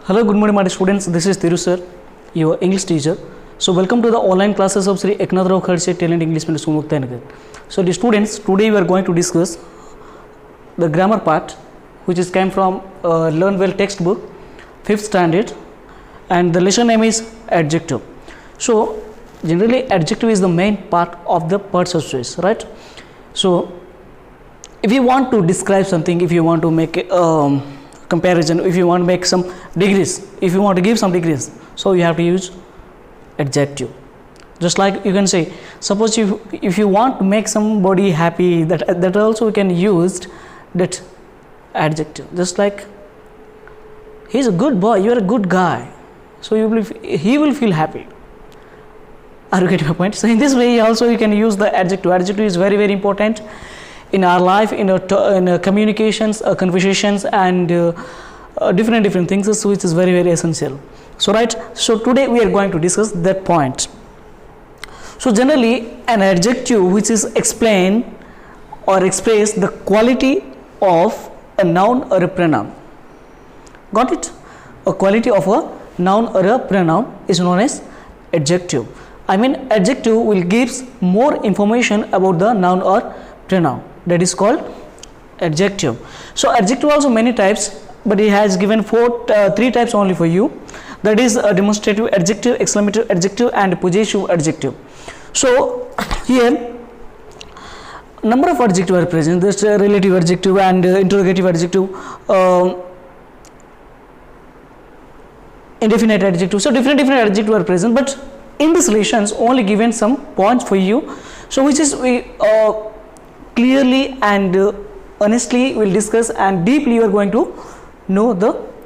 Hello, good morning, my students. This is Thiru sir, your English teacher. So, welcome to the online classes of Sri Eknath Rao Khadse Talent English Medium Sumukta. So, the students, today we are going to discuss the grammar part, which is came from Learn Well textbook, 5th standard, and the lesson name is adjective. So, generally, adjective is the main part of the parts of speech, right? So, if you want to describe something, if you want to make a comparison, if you want to make some degrees, if you want to give some degrees, so you have to use adjective. Just like you can say, suppose if you want to make somebody happy, that also you can use that adjective. Just like, he's a good boy, you are a good guy, so he will feel happy. Are you getting my point? So in this way also you can use the adjective. Adjective is very important in our life, in our communications, conversations, and different things, so which is very essential. So right, so today we are going to discuss that point. So generally an adjective which is explain or express the quality of a noun or a pronoun. Got it? A quality of a noun or a pronoun is known as adjective. I mean, adjective will gives more information about the noun or pronoun. That is called adjective. So adjective also many types, but he has given three types only for you. That is a demonstrative adjective, exclamative adjective, and possessive adjective. So here number of adjectives are present. There's a relative adjective and interrogative adjective, indefinite adjective. So different adjectives are present, but in this lessons only given some points for you. So which is we clearly and honestly will discuss, and deeply you are going to know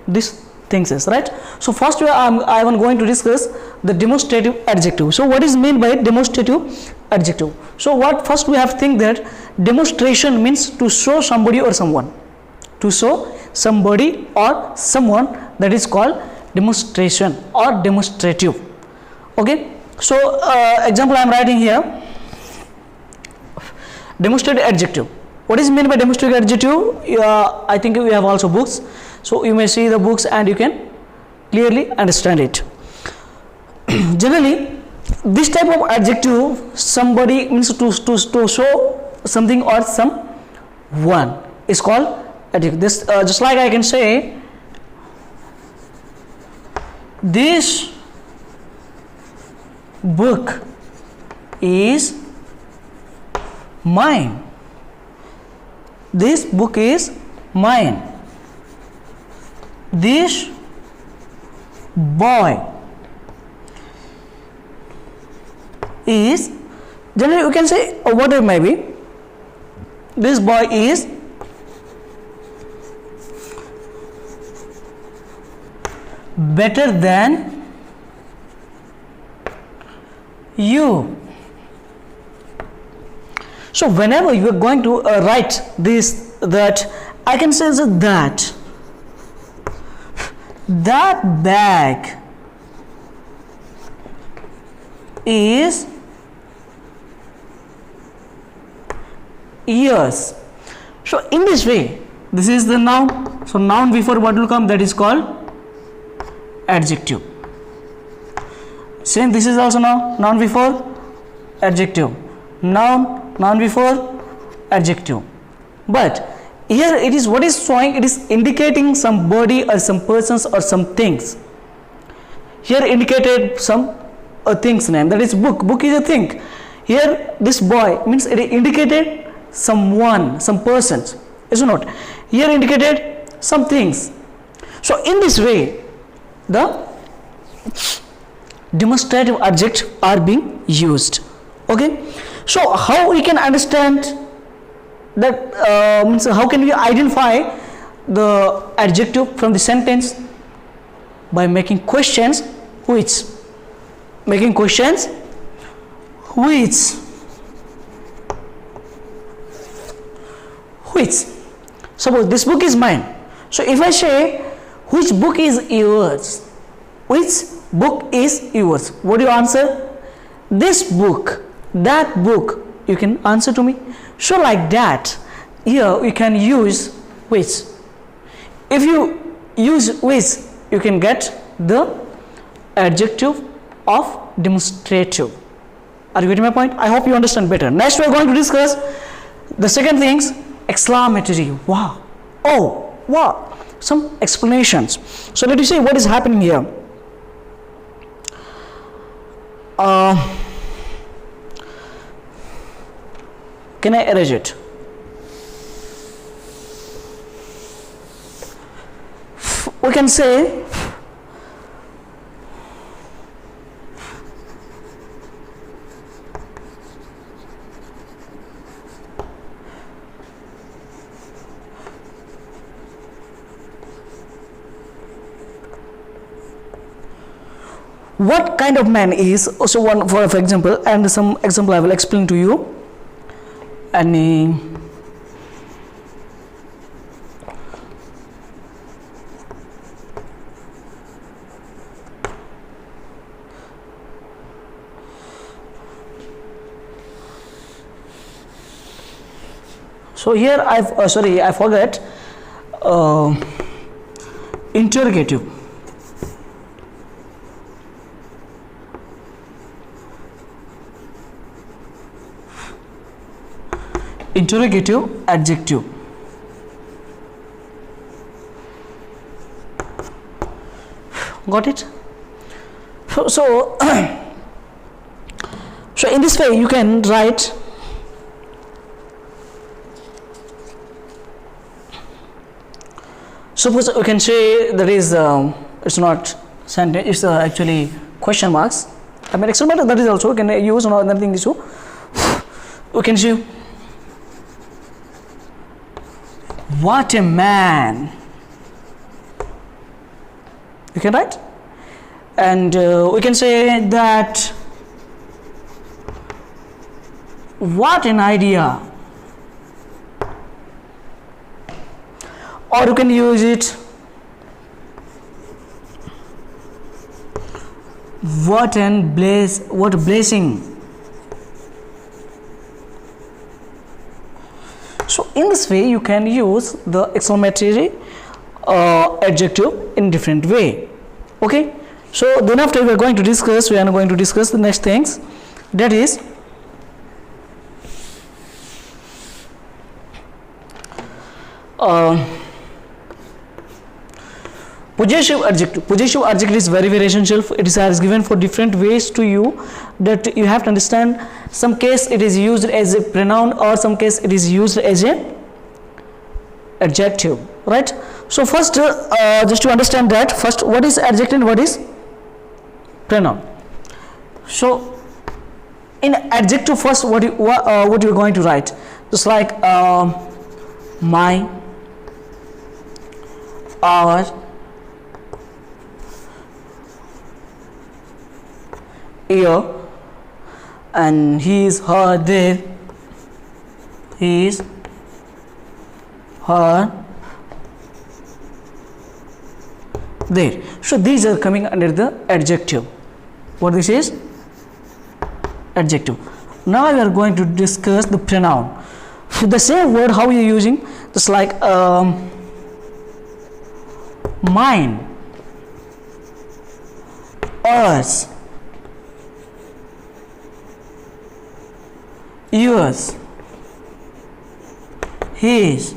these things is right. So first I am going to discuss the demonstrative adjective. So what is meant by demonstrative adjective? So what first we have to think that demonstration means to show somebody or someone. To show somebody or someone, that is called demonstration or demonstrative. Okay. So example I am writing here. Demonstrative adjective. What is meant by demonstrative adjective? I think we have also books, so you may see the books and you can clearly understand it. Generally, this type of adjective, somebody means to show something or someone, is called adjective. This just like I can say, this book is mine. This book is mine. This boy is, generally you can say whatever may be, this boy is better than you. So whenever you are going to write this, that, I can say that bag is yours. So in this way, this is the noun. So noun before what will come, that is called adjective. Same, this is also noun before adjective. Noun before adjective. But here it is what is showing, it is indicating somebody or some persons or some things. Here indicated some a thing's name, that is book. Book is a thing. Here this boy means it indicated someone, some persons, is it not? Here indicated some things. So in this way the demonstrative adjectives are being used. Okay. So how we can understand that, means how can we identify the adjective from the sentence? By making questions which, suppose this book is mine. So if I say which book is yours, which book is yours, what do you answer? This book, that book, you can answer to me. So like that, here we can use which. If you use which you can get the adjective of demonstrative. Are you getting my point? I hope you understand better. Next we are going to discuss the second things, exclamatory. Wow, oh, wow, some explanations. So let me see what is happening here. Can I erase it? We can say what kind of man is also one for example, and some example I will explain to you. Any so here I've sorry, I forgot interrogative. Interrogative adjective. Got it? So so in this way you can write suppose you can say that is it's not sentence, it's actually question marks. I mean exclamation that is also can use another thing issue. We can say what a man, you can write, and we can say that what an idea, or you can use it what a blessing. So in this way you can use the exclamatory adjective in different way. Okay, so then after we are going to discuss the next things, that is possessive adjective. Possessive adjective is very essential. It is given for different ways to you, that you have to understand. Some case it is used as a pronoun, or some case it is used as a adjective, right? So first just to understand that, first what is adjective and what is pronoun. So in adjective, first what you are going to write, just like my, our, here, and his, her, their, his, her, there. So these are coming under the adjective. What this is? Adjective. Now we are going to discuss the pronoun. The same word, how you are using, just like mine, us, yours, his,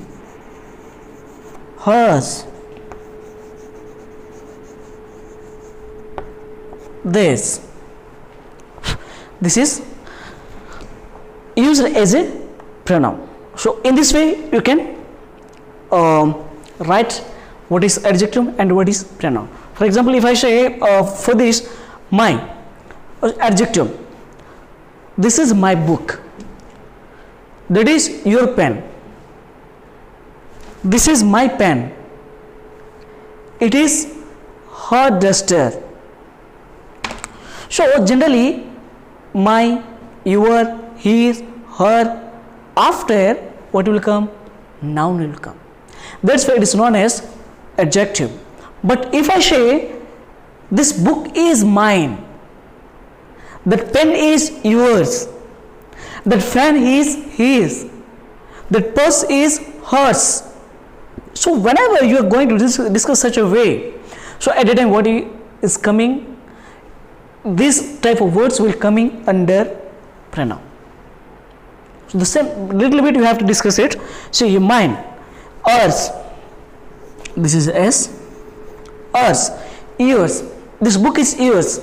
hers, this. This is used as a pronoun. So in this way you can write what is adjective and what is pronoun. For example, if I say for this my adjective, this is my book, that is your pen, this is my pen, it is her duster. So generally my, your, his, her, after what will come? Noun will come. That's why it is known as adjective. But if I say this book is mine, that pen is yours, that fan is his, that purse is hers. So whenever you are going to discuss such a way, So at that time what is coming, this type of words will coming under pronoun. So the same little bit you have to discuss it. So your mind, ours, this is S, ours, yours, this book is yours,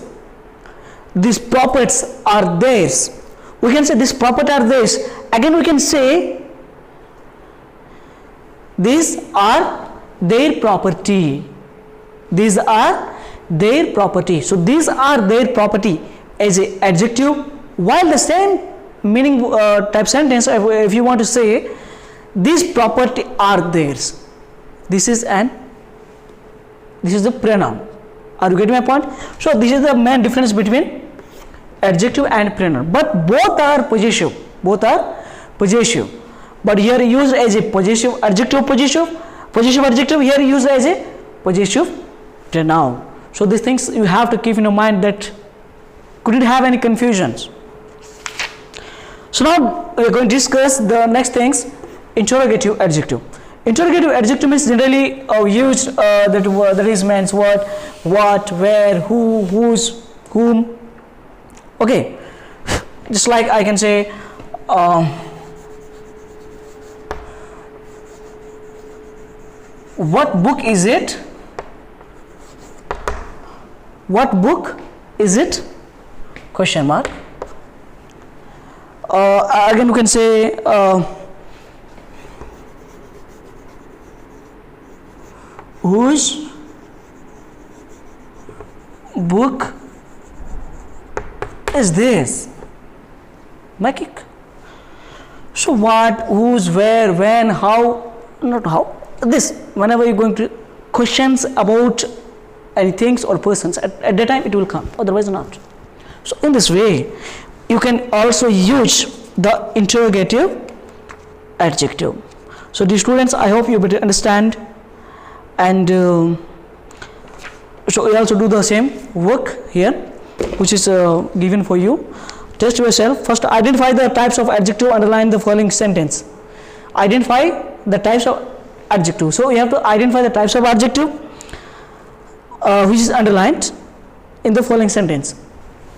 these properties are theirs. We can say this property are theirs. Again we can say these are their property. These are their property. So these are their property as a adjective, while the same meaning type sentence, if you want to say these property are theirs, this is the pronoun. Are you getting my point? So this is the main difference between adjective and pronoun, but both are possessive, but here used as a possessive adjective, here used as a possessive pronoun. So these things you have to keep in your mind, that couldn't have any confusions. So now we are going to discuss the next things, interrogative adjective. Interrogative adjective means generally used that is means what, where, who, whose, whom. Okay, just like I can say what book is it? What book is it? Question mark. Again, you can say whose book is this? Magic. So what, whose, where, when, how, not how. This, whenever you're going to questions about any things or persons, at that time it will come, otherwise not. So in this way you can also use the interrogative adjective. So the students, I hope you better understand, and so we also do the same work here which is given for you. Test yourself. First, identify the types of adjective, underline the following sentence. Identify the types of adjective. So you have to identify the types of adjective which is underlined in the following sentence.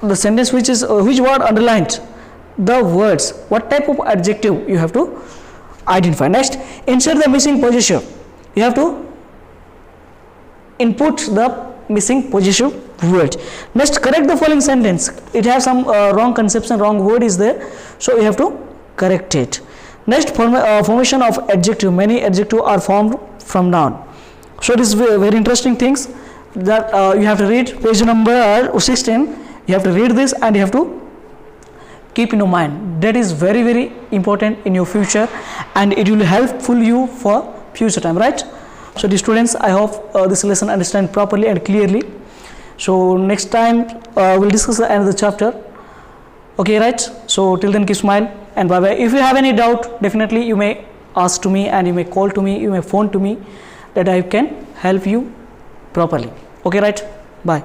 The sentence which is which word underlined? The words. What type of adjective you have to identify. Next, insert the missing possessive. You have to input the missing possessive word. Next, correct the following sentence. It has some wrong conception, wrong word is there, so you have to correct it. Next, formation of adjective. Many adjectives are formed from noun. So this is very interesting things that you have to read. Page number 16. You have to read this and you have to keep in your mind. That is very, very important in your future, and it will helpful you for future time, right? So the students, I hope this lesson understand properly and clearly. So next time we'll discuss another chapter. Okay, right? So till then, keep smile and bye bye. If you have any doubt, definitely you may ask to me, and you may call to me, you may phone to me, that I can help you properly. Okay, right? Bye.